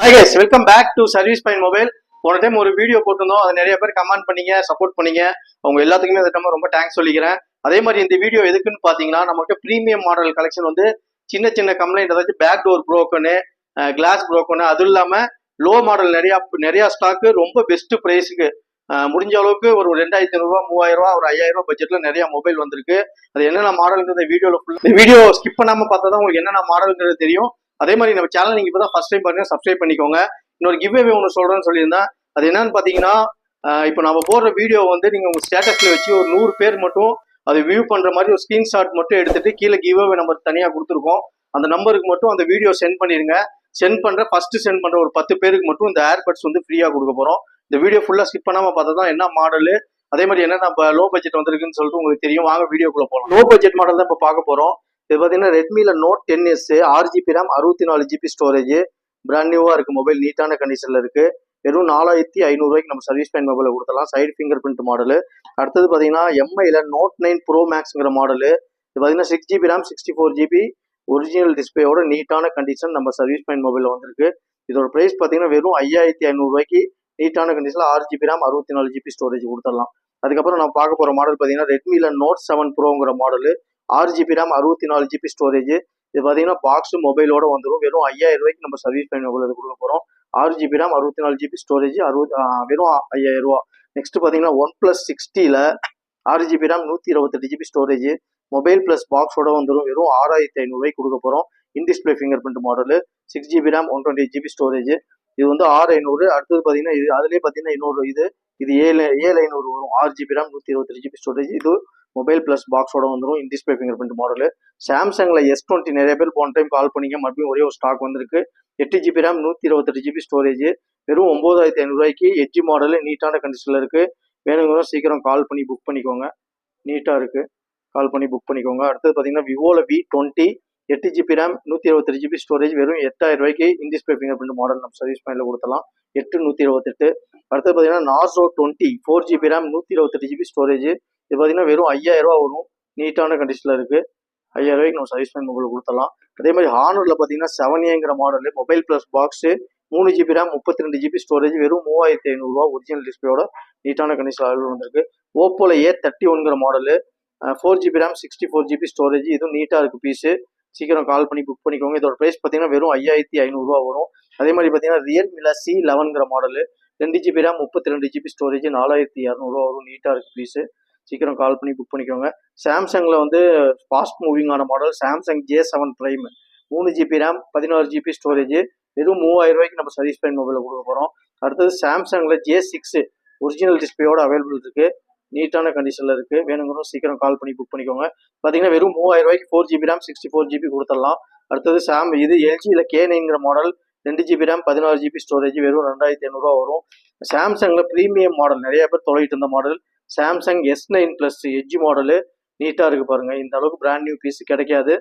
Hi guys, welcome back to Service Point Mobile. போன time ஒரு video போட்டிருந்தோம், அதை நிறைய பேர் கமெண்ட் பண்ணீங்க, சப்போர்ட் பண்ணீங்க. அவங்க எல்லாத்துக்குமே இந்த டைம் ரொம்ப தேங்க்ஸ் சொல்லிக்கிறேன். அதே மாதிரி இந்த வீடியோ எதுக்குன்னு பார்த்தீங்கன்னா, நமக்கு ப்ரீமியம் மாடல் கலெக்ஷன் வந்து சின்ன சின்ன கம்ப்ளைண்ட், அதாவது பேக் டோர் ப்ரோக்கனு, கிளாஸ் ப்ரோக்கனு, அதுவும் இல்லாமல் லோ மாடல் நிறையா ஸ்டாக்கு ரொம்ப பெஸ்ட் ப்ரைஸுக்கு முடிஞ்ச அளவுக்கு ஒரு 2500 3000 ஒரு 5000 பட்ஜெட்ல நிறைய மொபைல் வந்திருக்கு. அது என்னென்ன மாடல்ங்கிறத வீடியோ ஸ்கிப் பண்ணாம பார்த்தா தான் உங்களுக்கு என்னென்ன மாடல்ங்கிறது தெரியும். அதே மாதிரி நம்ம சேனல் நீங்க இப்பதான் ஃபர்ஸ்ட் டைம் பாருங்க, சப்ஸ்கிரைப் பண்ணிக்கோங்க. இன்னொரு கிவ்வே ஒன்று சொல்றேன்னு சொல்லியிருந்தேன். அது என்னன்னு பாத்தீங்கன்னா, இப்போ நம்ம போடுற வீடியோ வந்து நீங்க உங்க ஸ்டேட்டஸ்ல வச்சு ஒரு 100 பேர் மட்டும் அதை வியூ பண்ற மாதிரி ஒரு ஸ்கிரீன்ஷாட் மட்டும் எடுத்துட்டு கீழே கிவ்வே நம்பர் தனியா கொடுத்துருக்கோம். அந்த நம்பருக்கு மட்டும் அந்த வீடியோ சென்ட் பண்ணிருங்க. சென்ட் பண்ற ஒரு 10 பேருக்கு மட்டும் இந்த ஏர்பட்ஸ் வந்து ஃப்ரீயா கொடுக்க போறோம். இந்த வீடியோ ஃபுல்லா ஸ்கிப் பண்ணாம பார்த்தா தான் என்ன மாடலு, அதே மாதிரி என்ன நம்ம லோ பட்ஜெட் வந்திருக்குன்னு சொல்லிட்டு உங்களுக்கு தெரியும். வாங்க வீடியோக்குள்ள போகலாம். லோ பட்ஜெட் மாடல் தான் இப்போ பார்க்க போறோம். இது பார்த்தீங்கன்னா ரெட்மில note 10S 6GB RAM 64GB storage, brand நியூவா இருக்கு. மொபைல் நீட்டான கண்டிஷன்ல இருக்கு. வெறும் 4500 நம்ம சர்வீஸ் பாயிண்ட் மொபைல கொடுத்தலாம். Side finger print model. அடுத்தது பார்த்தீங்கன்னா எம்ஐல நோட் 9 Pro Maxங்கிற மாடலு. இது பார்த்தீங்கன்னா 6GB RAM 64GB ஒரிஜினல் டிஸ்பிளேயோட நீட்டான கண்டிஷன் நம்ம சர்வீஸ் பாயிண்ட் மொபைல வந்திருக்கு. இதோட பிரைஸ் பார்த்தீங்கன்னா வெறும் 5500 நீட்டான கண்டிஷன்ல 6GB RAM 64GB ஸ்டோரேஜ் கொடுத்துடலாம். அதுக்கப்புறம் நம்ம பார்க்க போற மாடல் பார்த்தீங்கன்னா ரெட்மில நோட் 7 Proங்கிற model, 6GB RAM 64GB storage. இது பார்த்தீங்கன்னா பாக்ஸ் மொபைலோட வந்துடும். வெறும் 5000 நம்ம சர்வீஸ் பாயிண்ட் மொபைல் கொடுக்க போறோம். 6GB RAM 64GB ஸ்டோரேஜ் வெறும் 5000. நெக்ஸ்ட் பார்த்தீங்கன்னா OnePlus 60ல 6GB RAM 128GB storage, mobile plus பாக்ஸோட வந்துடும். வெறும் 6500 கொடுக்க போறோம். In display finger print model, 6GB RAM 128GB storage. இது வந்து 6500. அடுத்தது பார்த்தீங்கன்னா இது அதுலேயே பார்த்தீங்கன்னா இன்னொரு இது 7500 வரும். 6GB RAM 128GB storage. இது மொபைல் பிளஸ் பாக்ஸோட வந்துடும். In display finger print model. சாம்சங்ல S20 நிறைய பேர் போன டைம் கால் பண்ணீங்க, மறுபடியும் ஒரே ஒரு ஸ்டாக் வந்திருக்கு. 8GB RAM 128GB storage. வெறும் 9500 எட்ஜ் மாடலு, நீட்டான கண்டிஷன்ல இருக்கு. வேணுங்கிற சீக்கிரம் கால் பண்ணி புக் பண்ணிக்கோங்க. நீட்டா இருக்கு, கால் பண்ணி புக் பண்ணிக்கோங்க. அடுத்தது பார்த்தீங்கன்னா விவோல V20 8GB RAM 128GB storage, வெறும் 8000 இன் டிஸ்பிளே ஃபிங்கர் பிரிண்ட் மாடல் நம்ம சர்வீஸ் பாயிண்ட்ல கொடுத்தலாம். 8128. அடுத்தது பார்த்தீங்கன்னா Narzo 20 4GB RAM 128GB storage. இது பார்த்தீங்கன்னா வெறும் 5000 வரும். நீட்டான கண்டிஷன்ல இருக்கு. 5000 நம்ம சர்வீஸ் பாயிண்ட் மொபைல் கொடுத்தலாம். அதே மாதிரி ஹானர்ல பார்த்தீங்கன்னா 7Aங்கிற model, mobile plus box, 3GB RAM 32GB storage, வெறும் 3500 ஒரிஜினல் டிஸ்பிளேயோட நீட்டான கண்டிஷன்ல அவைலபிள் வந்திருக்கு. ஓப்போல A31ங்கிற model, 4GB RAM 64GB storage. இதுவும் நீட்டா இருக்கு பீஸு. சீக்கிரம் கால் பண்ணி புக் பண்ணிக்கோங்க. இதோட பிரைஸ் பார்த்தீங்கன்னா வெறும் 5500 வரும். அதே மாதிரி பார்த்தீங்கன்னா ரியல்மில C11ங்கிற model, 2GB RAM 32GB storage, 4200 வரும். நீட்டா இருக்கு பீஸு. சீக்கிரம் கால் பண்ணி புக் பண்ணிக்கோங்க. சாம்சங்ல வந்து ஃபாஸ்ட் மூவிங்கான model Samsung J7 Prime, 3GB RAM 16GB storage, வெறும் 3000 நம்ம சர்வீஸ் பாயிண்ட் மொபைல கொடுக்க போறோம். அடுத்தது சாம்சங்ல J6 ஒரிஜினல் டிஸ்பிளேயோட அவைலபிள் இருக்கு. நீட்டான கண்டிஷன்ல இருக்கு. வேணுங்கிறோம் சீக்கிரம் கால் பண்ணி புக் பண்ணிக்கோங்க. பார்த்தீங்கன்னா வெறும் 3000 4GB RAM 64GB கொடுத்துடலாம். அடுத்தது இது LGல K9ங்கிற model, 2GB RAM 16GB storage, வெறும் 2500 வரும். சாம்சங்ல ப்ரீமியம் மாடல் நிறைய பேர் தொலைகிட்டு இருந்த model Samsung S9 Plus edge model, நீட்டா இருக்கு பாருங்க. இந்த அளவுக்கு பிராண்ட் நியூ பீஸ் கிடைக்காது.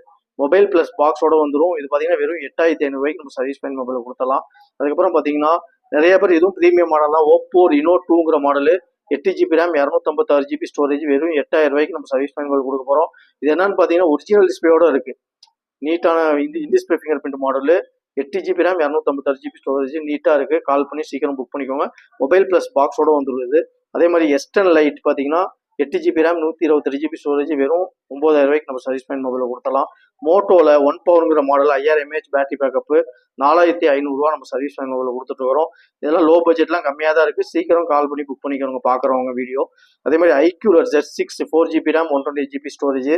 மொபைல் பிளஸ் பாக்ஸோட வந்துடும். இது பார்த்தீங்கன்னா வெறும் 8500 நம்ம சர்வீஸ் பாயிண்ட் மொபைல் கொடுத்தலாம். அதுக்கப்புறம் பார்த்தீங்கன்னா நிறைய பேர் இதுவும் ப்ரீமியம் மாடல் தான். ஓப்போ Reno 2ங்கிற model, 8GB RAM 256GB storage, வெறும் 8000 நம்ம சர்வீஸ் பாயிண்ட் மொபைல் கொடுக்க போறோம். இது என்னன்னு பார்த்தீங்கன்னா ஒரிஜினல் டிஸ்பிளேயோட இருக்கு. நீட்டான இன் display finger print model, 8GB RAM 256GB storage, நீட்டா இருக்கு. கால் பண்ணி சீக்கிரம் புக் பண்ணிக்கோங்க. மொபைல் பிளஸ் பாக்ஸோட வந்துருது. அதே மாதிரி S10 Lite பார்த்தீங்கன்னா 8GB RAM 128GB ஸ்டோரேஜ், வெறும் 9000 நம்ம சர்வீஸ் பாயிண்ட் மொபைல கொடுத்தலாம். மோட்டோல 1 Powerங்கிற மாடல் 5000 mAh பேட்டரி பேக்கப், 4500 நம்ம சர்வீஸ் பாயிண்ட் மொபைல கொடுத்துட்டு வரோம். இதெல்லாம் லோ பட்ஜெட்லாம் கம்மியாக தான் இருக்கு. சீக்கிரம் கால் பண்ணி புக் பண்ணிக்கிறவங்க பார்க்குறவங்க வீடியோ. அதே மாதிரி iQOO Z6 4GB RAM 128GB storage,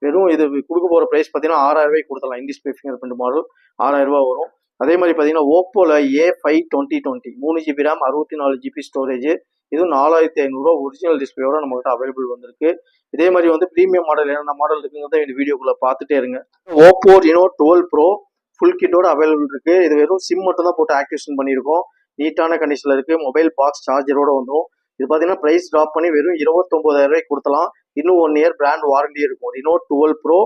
வெறும் இது கொடுக்க போகிற ப்ரைஸ் பார்த்தீங்கன்னா 6000 கொடுத்தலாம். In display finger print model 6000 வரும். அதே மாதிரி பார்த்தீங்கன்னா ஓப்போல A5 2020 3GB RAM 64GB storage, இதுவும் 4500 ஒரிஜினல் டிஸ்பிளேயோட நம்மகிட்ட அவைலபிள் வந்திருக்கு. இதே மாதிரி வந்து ப்ரீமியம் மாடல் என்னென்ன மாடல் இருக்குங்கிறத இந்த வீடியோக்குள்ள பார்த்துட்டே இருங்க. ஓப்போ Reno 12 Pro ஃபுல் கிட்டோட அவைலபிள் இருக்கு. இது வெறும் சிம் மட்டும் தான் போட்டு ஆக்டிவேஷன் பண்ணியிருக்கோம். நீட்டான கண்டிஷன்ல இருக்கு. மொபைல் பாக்ஸ் சார்ஜரோட வந்துடும். இது பார்த்தீங்கன்னா பிரைஸ் ட்ராப் பண்ணி வெறும் 29000 கொடுத்தலாம். இன்னும் 1 year பிராண்ட் வாரண்டி இருக்கும். Reno 12 Pro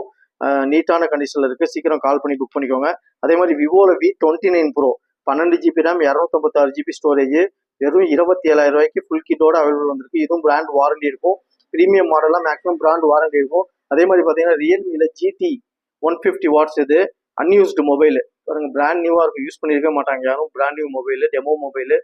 நீட்டான கண்டிஷன்ல இருக்கு. சீக்கிரம் கால் பண்ணி புக் பண்ணிக்கோங்க. அதே மாதிரி விவோல V29 Pro 12GB RAM 256GB storage, வெறும் 27000 ஃபுல் கிட்டோட அவைலபிள் வந்திருக்கு. இதுவும் பிராண்ட் வாரண்டி இருக்கும். ப்ரீமியம் மாடல்லாம் மேக்ஸிமம் பிராண்ட் வாரண்டி இருக்கும். அதே மாதிரி பார்த்தீங்கன்னா ரியல்மில GT 150 வாட்ஸ், இது அன்யூஸ்டு மொபைல், பாருங்க பிராண்ட் நியூவாக இருக்கும், யூஸ் பண்ணியிருக்க மாட்டாங்க யாரும். Brand new mobile, demo mobile,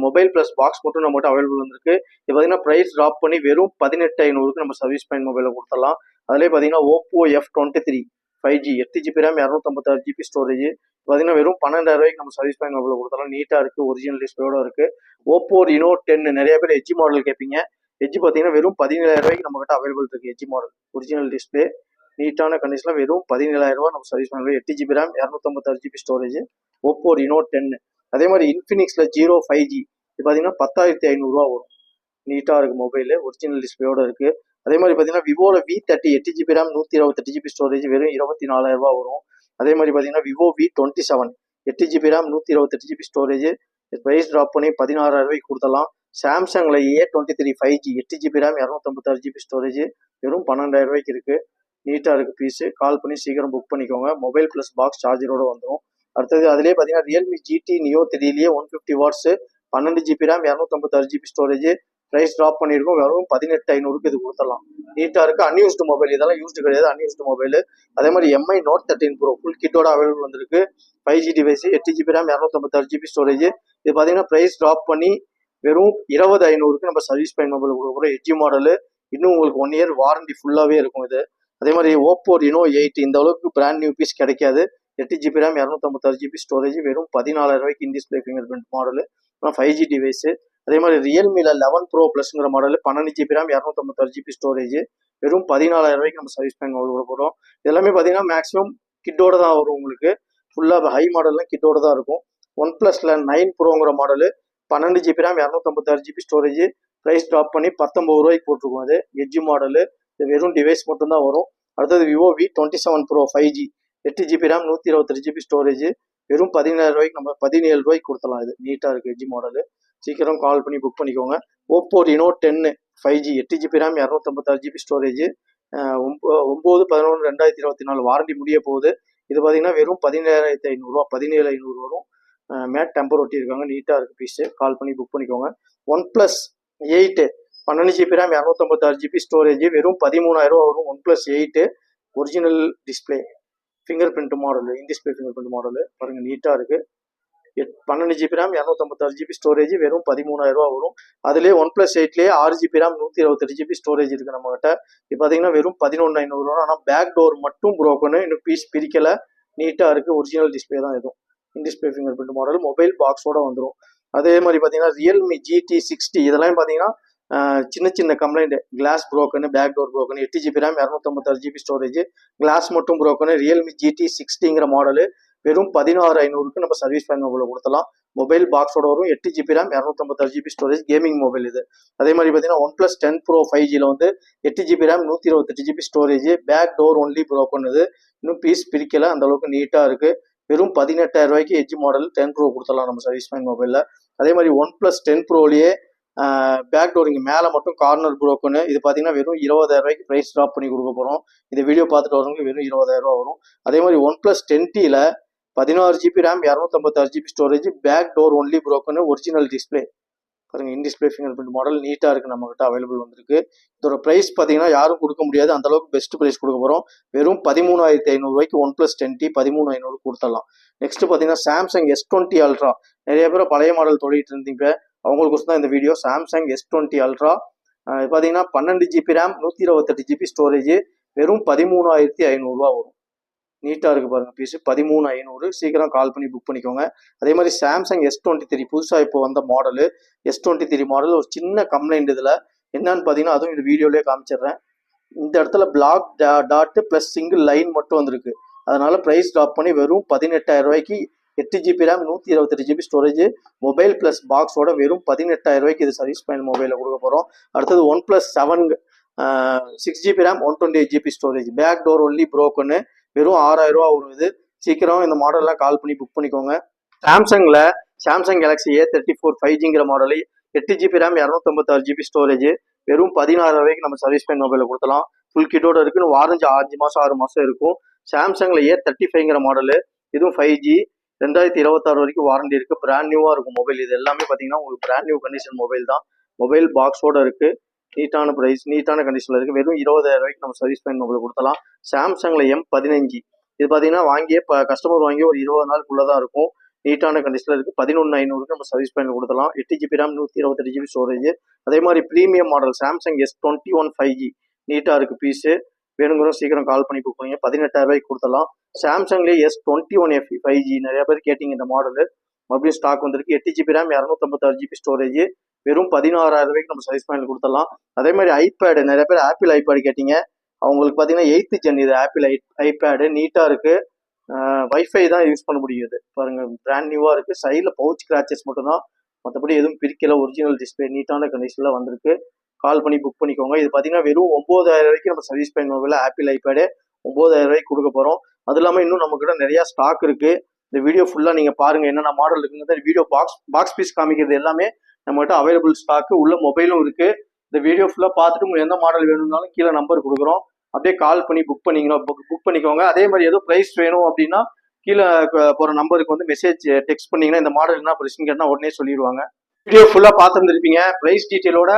mobile plus box மட்டும் நம்மகிட்ட அவைலபிள் வந்திருக்கு. இது பார்த்தீங்கன்னா ப்ரைஸ் ட்ராப் பண்ணி வெறும் 18,500க்கு நம்ம சர்வீஸ் பாயிண்ட் மொபைலை கொடுத்துடலாம். அதிலே பார்த்தீங்கன்னா Oppo F23 5G 8GB RAM 256GB storage பார்த்தீங்கன்னா வெறும் 12,000 நம்ம சர்வீஸ் பாயிண்ட் மொபைல் கொடுத்தலாம். நீட்டாக இருக்குது, ஒரிஜினல் டிஸ்பிளேயோட இருக்குது. ஓப்போ Reno 10 நிறைய பேர் எட்ஜி மாடல் கேட்பீங்க. எட்ஜி பார்த்தீங்கன்னா வெறும் 17,000 நம்மகிட்ட அவைலபிள் இருக்குது. எட்ஜி மாடல் ஒரிஜினல் டிஸ்பிளே நீட்டான கண்டிஷனில் வெறும் 17,000 நம்ம சர்வீஸ் பண்ணலாம். 8GB RAM 256GB storage Oppo Reno 10. அதே மாதிரி இன்ஃபினிக்ஸில் 05G இது பார்த்தீங்கன்னா 10,500 வரும். நீட்டாக இருக்குது மொபைலு, ஒரிஜினல் டிஸ்பிளேயோட இருக்குது. அதே மாதிரி பார்த்தீங்கன்னா விவோவில் V30 8GB RAM 128GB storage வெறும் 24,000 வரும். அதே மாதிரி பார்த்தீங்கன்னா Vivo V27 8GB RAM 128GB storage price drop பண்ணி 16,000 கொடுத்தலாம். சாம்சங்கில் A23 5G 8GB RAM 256GB storage வெறும் 12,000 இருக்குது. நீட்டாக இருக்குது பீஸு. கால் பண்ணி சீக்கிரம் புக் பண்ணிக்கோங்க. மொபைல் ப்ளஸ் பாக்ஸ் சார்ஜரோடு வந்துடும். அடுத்தது அதிலே பார்த்தீங்கன்னா ரியல்மி GT Neo 3லேயே 150 watts 12GB RAM 256GB storage price drop பண்ணியிருக்கோம். வெறும் 18,500க்கு இது கொடுத்துடலாம். நீட்டாக இருக்குது. அன்யூஸ்டு மொபைல், இதெல்லாம் யூஸ்டு கிடையாது, அன்யூஸ்டு மொபைல். அதே மாதிரி MI Note 13 Pro ஃபுல் கிட்டோட அவைலபிள் வந்திருக்கு. 5G device 8GB RAM 256GB storage இது பார்த்தீங்கன்னா ப்ரைஸ் ட்ராப் பண்ணி வெறும் 20,500க்கு நம்ம சர்வீஸ் பாயிண்ட் மொபைல் கொடுக்குறோம். எட்ஜி மாடலு, இன்னும் உங்களுக்கு 1 இயர் வாரண்டி ஃபுல்லாகவே இருக்கும் இது. அதே மாதிரி ஓப்போ Reno 8 இந்த அளவுக்கு பிராண்ட் நியூ பீஸ் கிடைக்காது. 8GB ரேம் 256GB ஸ்டோரேஜ் வெறும் 14,000 in display finger print model, 5G device. அதே மாதிரி ரியல்மியில் 11 Pro ப்ளஸ்ங்கிற model 12GB RAM 256GB storage வெறும் 14,000 நம்ம சர்வீஸ் பாயிண்ட் மொபைல் கொடுக்க போகிறோம். இதெல்லாமே பார்த்தீங்கன்னா மேக்ஸிமம் கிட்டோட தான் வரும் உங்களுக்கு. ஃபுல்லாக ஹை மாடல்லாம் கிட்டோட தான் இருக்கும். ஒன் ப்ளஸில் 9 Proங்கிற model 12GB RAM 256GB storage price drop பண்ணி 19 போட்டிருக்கோம். அது எட்ஜி மாடலு, இது வெறும் டிவைஸ் மட்டும்தான் வரும். அடுத்தது Vivo V27 Pro 5G 8GB RAM 128GB storage வெறும் 17,000 நம்ம 17 கொடுத்தலாம். இது நீட்டாக இருக்குது எட்ஜி மாடலு. சீக்கிரம் கால் பண்ணி புக் பண்ணிக்கோங்க. Oppo Reno 10 5G 8GB RAM 256GB storage 9/11/2024 warranty முடிய போகுது. இது பார்த்தீங்கன்னா வெறும் 17,500 17,500 வரும். மேட் டெம்பர் ஒட்டியிருக்காங்க. நீட்டாக இருக்குது பீஸு. கால் பண்ணி புக் பண்ணிக்கோங்க. One plus 8 12GB RAM 256GB storage வெறும் 13,000 வரும். One plus 8 original display finger print model, இன் டிஸ்பிளே ஃபிங்கர் பிரிண்ட் மாடலு பாருங்கள் நீட்டாக இருக்குது. 12GB ரேம் 256GB ஸ்டோரேஜ் வெறும் 13,000 வரும். அதுலேயே ஒன் ப்ளஸ் 8லேயே 6GB ரேம் 128GB ஸ்டோரேஜ் இருக்குது நம்மகிட்ட. இப்போ பார்த்தீங்கன்னா வெறும் 11,500 வரும். ஆனால் பேக் டோர் மட்டும் ப்ரோக்கனு, இன்னும் பீஸ் பிரிக்கலை. நீட்டாக இருக்குது. ஒரிஜினல் டிஸ்பிளே தான் எதுவும். In display finger print model mobile பாக்ஸோட வந்துடும். அதே மாதிரி பார்த்தீங்கன்னா ரியல்மி GT60 இதெல்லாம் பார்த்தீங்கன்னா சின்ன சின்ன complaint, glass broken, back door broken, 8GB RAM 256GB storage glass மட்டும் ப்ரோக்கனு ரியல்மி GT60ங்கிற மாடலு வெறும் 16,500க்கு நம்ம சர்வீஸ் பாயிண்ட் மொபைல் கொடுத்தலாம். மொபைல் பாக்ஸோட வரும். 8GB RAM 256GB storage gaming mobile இது. அதே மாதிரி பார்த்தீங்கன்னா ஒன் ப்ளஸ் 10 Pro 5Gயில் வந்து 8GB RAM 128GB storage back door only broken இது. இன்னும் பீஸ் பிரிக்கலை, அந்த அளவுக்கு நீட்டாக இருக்குது. வெறும் 18,000 எட்ஜி மாடல் 10 Pro கொடுத்துடலாம் நம்ம சர்வீஸ் பாயிண்ட் மொபைலில். அதே மாதிரி ஒன் ப்ளஸ் 10 Proலேயே பேக் டோர் இங்கே மேலே மட்டும் கார்னர் ப்ரோக்கனு இது பார்த்தீங்கன்னா வெறும் 20,000 ப்ரைஸ் ட்ராப் பண்ணி கொடுக்க போகிறோம். இந்த வீடியோ பார்த்துட்டு வரவங்க வெறும் 20,000 வரும். அதே மாதிரி ஒன் ப்ளஸ் 10Tல 16GB RAM 256GB storage back door only broken original display பாருங்கள், in display finger print model நீட்டாக இருக்குது. நம்மகிட்ட அவைலபிள் வந்திருக்கு. இதோட ப்ரைஸ் பார்த்தீங்கன்னா யாரும் கொடுக்க முடியாது, அந்தளவுக்கு பெஸ்ட் ப்ரைஸ் கொடுக்க போகிறோம். வெறும் 13,500 ஒன் ப்ளஸ் 10T 13,500 கொடுத்துடலாம். நெக்ஸ்ட் பார்த்தீங்கன்னா சாம்சங் S20 அல்ட்ரா. நிறைய பேர் பழைய மாடல் தொழிட்டு இருந்தீங்க, அவங்களுக்கு தான் இந்த வீடியோ. சாம்சங் S20 அல்ட்ரா பார்த்தீங்கன்னா 12GB ரேம் 128GB ஸ்டோரேஜ் வெறும் 13,500 வரும். நீட்டாக இருக்குது பாருங்கள் பீஸு 13,500. சீக்கிரம் கால் பண்ணி புக் பண்ணிக்கோங்க. அதே மாதிரி சாம்சங் S23 புதுசாக இப்போ வந்த மாடலு S23 மாடல் ஒரு சின்ன கம்ப்ளைண்ட் இதில் என்னன்னு பார்த்தீங்கன்னா அதுவும் இந்த வீடியோலேயே காமிச்சிடுறேன். இந்த இடத்துல black dot plus single line மட்டும் வந்திருக்கு. அதனால ப்ரைஸ் ட்ராப் பண்ணி வெறும் 18,000 8GB RAM 128GB storage mobile plus பாக்ஸோட வெறும் 18,000 இது சர்வீஸ் பாயிண்ட் மொபைலில் கொடுக்க போகிறோம். அடுத்தது one plus 7 6GB RAM 128GB storage back door only broken வெறும் 6,000 வரும். இது சீக்கிரம் இந்த மாடல்லாம் கால் பண்ணி புக் பண்ணிக்கோங்க. சாம்சங்கில் சாம்சங் கேலக்ஸி A34 5Gங்கிற model 8GB RAM 256GB storage வெறும் 16,000 நம்ம சர்வீஸ் பாயிண்ட் மொபைலில் கொடுத்தலாம். ஃபுல் கிட்டோட இருக்குன்னு வாரஞ்சி 5 மாதம் 6 மாதம் இருக்கும். சாம்சங்கில் A35ங்கிற மாடலு இதுவும் 5G 2026 வரைக்கும் வாரண்டி இருக்குது. பிராண்ட் நியூவாக இருக்கும் மொபைல். இது எல்லாமே பார்த்தீங்கன்னா உங்களுக்கு பிராண்ட் நியூ கண்டிஷன் மொபைல் தான். மொபைல் பாக்ஸோட இருக்குது. நீட்டான ப்ரைஸ், நீட்டான கண்டிஷனில் இருக்குது. வெறும் 20,000 நம்ம சர்வீஸ் பாயிண்ட் மொபைல் கொடுத்தலாம். சாம்சங்கில் M15 இது பார்த்தீங்கன்னா வாங்கியே கஸ்டமர் வாங்கி ஒரு 20 நாளுக்குள்ளே தான் இருக்கும். நீட்டான கண்டிஷனில் இருக்குது. 11,500க்கு நம்ம சர்வீஸ் பண்ணி கொடுத்துலாம். 8 GB RAM 128 GB ஸ்டோரேஜ். அதே மாதிரி premium model Samsung S21 5G நீட்டாக இருக்குது பீஸு. வேணுங்கிற சீக்கிரம் கால் பண்ணி புக் பண்ணுங்க. 18,000 கொடுத்தலாம். சாம்சங்லேயே S21 5G நிறைய பேர் கேட்டிங்க இந்த மாடலு. மறுபடியும் ஸ்டாக் வந்திருக்கு. 8 GB RAM 256 GB ஸ்டோரேஜ். வெறும் 16,000 நம்ம சர்வீஸ் பண்ணி கொடுத்துடலாம். அதே மாதிரி ஐபேடு நிறைய பேர் ஆப்பிள் ஐபேடு கேட்டிங்க. அவங்களுக்கு பார்த்தீங்கன்னா 8th ஜென் இது ஆப்பிள் ஐபேடு நீட்டாக இருக்குது. வைஃபை தான் யூஸ் பண்ண முடியுது பாருங்கள். பிராண்ட் நியூவாக இருக்குது. சைடில் பவுச் கிராச்சஸ் மட்டும்தான், மற்றபடி எதுவும் பிரிக்கல. ஒரிஜினல் டிஸ்பிளே நீட்டான கண்டிஷனில் வந்திருக்கு. கால் பண்ணி புக் பண்ணிக்கோங்க. இது பார்த்தீங்கன்னா வெறும் 9,000 நம்ம சர்வீஸ் பண்ணி மொபைல் ஆப்பிள் ஐபேடு 9,000 கொடுக்க போகிறோம். அது இல்லாமல் இன்னும் நம்மக்கிட்ட நிறையா ஸ்டாக் இருக்குது. இந்த வீடியோ ஃபுல்லாக நீங்கள் பாருங்கள் என்னென்ன மாடல் இருக்குங்கிறது. வீடியோ பாக்ஸ் பீஸ் காமிக்கிறது எல்லாமே நம்மகிட்ட அவைலபிள் ஸ்டாக்கு. உள்ள மொபைலும் இருக்குது. இந்த வீடியோ ஃபுல்லாக பார்த்துட்டு உங்களுக்கு எந்த மாடல் வேணும்னாலும் கீழே நம்பர் கொடுக்குறோம். அப்படியே கால் பண்ணி புக் பண்ணிக்கோங்க. அதே மாதிரி ஏதோ ப்ரைஸ் வேணும் அப்படின்னா கீழே போகிற நம்பருக்கு வந்து மெசேஜ் டெக்ஸ்ட் பண்ணிங்கன்னா இந்த மாடல் என்ன ப்ரைஸ்ன்னு கேட்டால் உடனே சொல்லிடுவாங்க. வீடியோ ஃபுல்லாக பார்த்துருந்துருப்பீங்க. ப்ரைஸ் டீட்டெயிலோட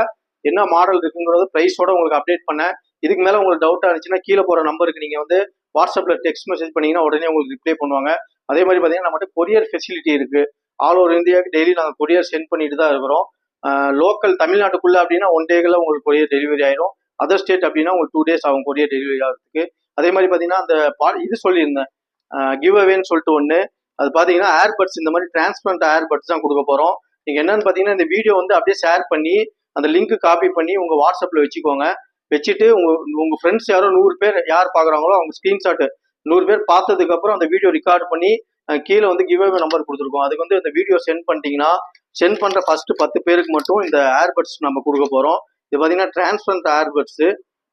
என்ன மாடல் இருக்குங்கிறது ப்ரைஸோட உங்களுக்கு அப்டேட் பண்ணேன். இதுக்கு மேலே உங்களுக்கு டவுட்டாக இருந்துச்சுன்னா கீழே போகிற நம்பருக்கு நீங்கள் வந்து வாட்ஸ்அப்பில் டெக்ஸ்ட் மெசேஜ் பண்ணிங்கன்னா உடனே உங்களுக்கு ரிப்ளை பண்ணுவாங்க. அதே மாதிரி பார்த்தீங்கன்னா நம்மகிட்ட கொரியர் ஃபெசிலிட்டி இருக்குது. ஆல் ஓவர் இந்தியாவுக்கு டெய்லி நாங்கள் கொரியர் சென்ட் பண்ணிட்டு தான் இருக்கிறோம். லோக்கல் தமிழ்நாட்டுக்குள்ளே அப்படின்னா 1 டேக்குள்ள உங்களுக்கு கொரியர் டெலிவரி ஆயிடும். அதர் ஸ்டேட் அப்படின்னா உங்களுக்கு 2 days ஆகும் கொரியர் டெலிவரி ஆகிறதுக்கு. அதே மாதிரி பார்த்தீங்கன்னா அந்த இது சொல்லியிருந்தேன் கிவ் அவேன்னு சொல்லிட்டு ஒன்று. அது பார்த்தீங்கன்னா ஏர்பட்ஸ், இந்த மாதிரி டிரான்ஸ்பரண்ட் ஏர்பட்ஸ் தான் கொடுக்க போகிறோம். நீங்கள் என்னன்னு பார்த்தீங்கன்னா இந்த வீடியோ வந்து அப்படியே ஷேர் பண்ணி அந்த லிங்க் காப்பி பண்ணி உங்கள் வாட்ஸ்அப்பில் வச்சுக்கோங்க. வச்சுட்டு உங்கள் ஃப்ரெண்ட்ஸ் யாரோ 100 பேர் யார் பார்க்குறாங்களோ அவங்க ஸ்க்ரீன்ஷாட்டு 100 பேர் பார்த்ததுக்கப்புறம் அந்த வீடியோ ரெக்கார்ட் பண்ணி கீழே வந்து கிவ் அவே நம்பர் கொடுத்துருக்கோம். அதுக்கு வந்து இந்த வீடியோ சென்ட் பண்ணிட்டீங்கன்னா சென்ட் பண்ணுற ஃபர்ஸ்ட் 10 பேருக்கு மட்டும் இந்த ஏர்பட்ஸ் நம்ம கொடுக்க போகிறோம். இது பார்த்தீங்கன்னா டிரான்ஸ்பரண்ட் ஏர்பட்ஸு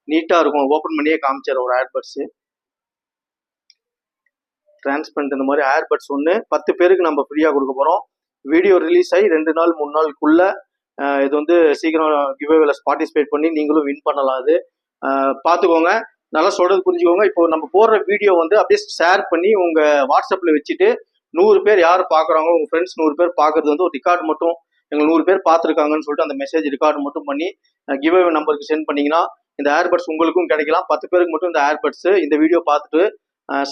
நீட்டாக இருக்கும். ஓப்பன் பண்ணியே காமிச்சார் ஒரு ஏர்பட்ஸு டிரான்ஸ்பரண்ட். இந்த மாதிரி ஏர்பட்ஸ் ஒன்று 10 பேருக்கு நம்ம ஃப்ரீயாக கொடுக்க போகிறோம். வீடியோ ரிலீஸ் ஆகி 2 நாள் 3 நாளுக்குள்ள இது வந்து சீக்கிரம் கிவ்அவேல பார்ட்டிசிபேட் பண்ணி நீங்களும் வின் பண்ணலாம். அது பார்த்துக்கோங்க, நல்லா சொல்றது புரிஞ்சுக்கோங்க. இப்போ நம்ம போடுற வீடியோ வந்து அப்படியே ஷேர் பண்ணி உங்கள் வாட்ஸ்அப்பில் வச்சுட்டு 100 பேர் யார் பார்க்குறாங்களோ உங்கள் ஃப்ரெண்ட்ஸ் 100 பேர் பார்க்குறது வந்து ஒரு ரெக்கார்டு மட்டும் எங்களுக்கு 100 பேர் பார்த்துருக்காங்கன்னு சொல்லிட்டு அந்த மெசேஜ் ரெக்கார்டு மட்டும் பண்ணி கிவ்அவே நம்பருக்கு சென்ட் பண்ணிங்கன்னா இந்த ஏர்பட்ஸ் உங்களுக்கும் கிடைக்கலாம். 10 பேருக்கு மட்டும் இந்த ஏர்பட்ஸு இந்த வீடியோ பார்த்துட்டு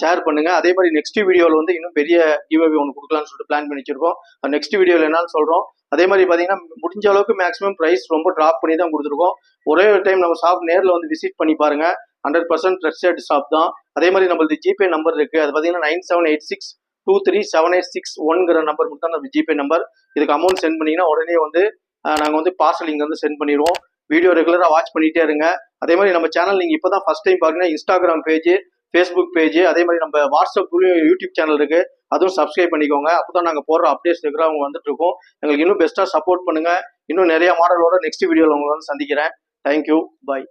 ஷேர் பண்ணுங்க. அதே மாதிரி நெக்ஸ்ட் வீடியோவில் வந்து இன்னும் பெரிய கிவ்அவே ஒன்று கொடுக்கலாம்னு சொல்லிட்டு பிளான் பண்ணி வச்சிருக்கோம். நெக்ஸ்ட் வீடியோவில் என்னன்னு சொல்கிறோம். அதே மாதிரி பார்த்தீங்கன்னா முடிஞ்ச அளவுக்கு மேக்ஸிமம் ப்ரைஸ் ரொம்ப ட்ராப் பண்ணி தான் கொடுத்துருக்கோம். ஒரே ஒரு டைம் நம்ம ஷாப் நேரில் வந்து விசிட் பண்ணி பாருங்க. 100% ட்ரஸ்டட் ஷாப் தான். அதே மாதிரி நம்மளுக்கு ஜிபே நம்பர் இருக்குது. அது பார்த்தீங்கன்னா 9786237861 நம்பர் மட்டும் தான் நம்ம ஜிபே நம்பர். இதுக்கு அமௌண்ட் சென்ட் பண்ணிங்கன்னா உடனே வந்து நாங்கள் வந்து பார்சல் இங்கே வந்து சென்ட் பண்ணிடுவோம். வீடியோ ரெகுலராக வாட்ச் பண்ணிகிட்டே இருங்க. அதே மாதிரி நம்ம சேனல் நீங்கள் இப்போ தான் ஃபஸ்ட் டைம் பார்த்தீங்கன்னா இன்ஸ்டாகிராம் பேஜ், ஃபேஸ்புக் பேஜ், அதே மாதிரி நம்ம வாட்ஸ்அப்லேயும் யூடியூப் சேனல் இருக்குது. அதுவும் சப்ஸ்கிரைப் பண்ணிக்கோங்க. அப்போ தான் நாங்கள் போடுற அப்டேட்ஸ் ரெகுலராக அவங்க வந்துட்டு இருக்கோம். எங்களுக்கு இன்னும் பெஸ்ட்டாக சப்போர்ட் பண்ணுங்கள். இன்னும் நிறைய மாடலோட நெக்ஸ்ட் வீடியோவில் உங்களை வந்து சந்திக்கிறேன். தேங்க்யூ, பாய்.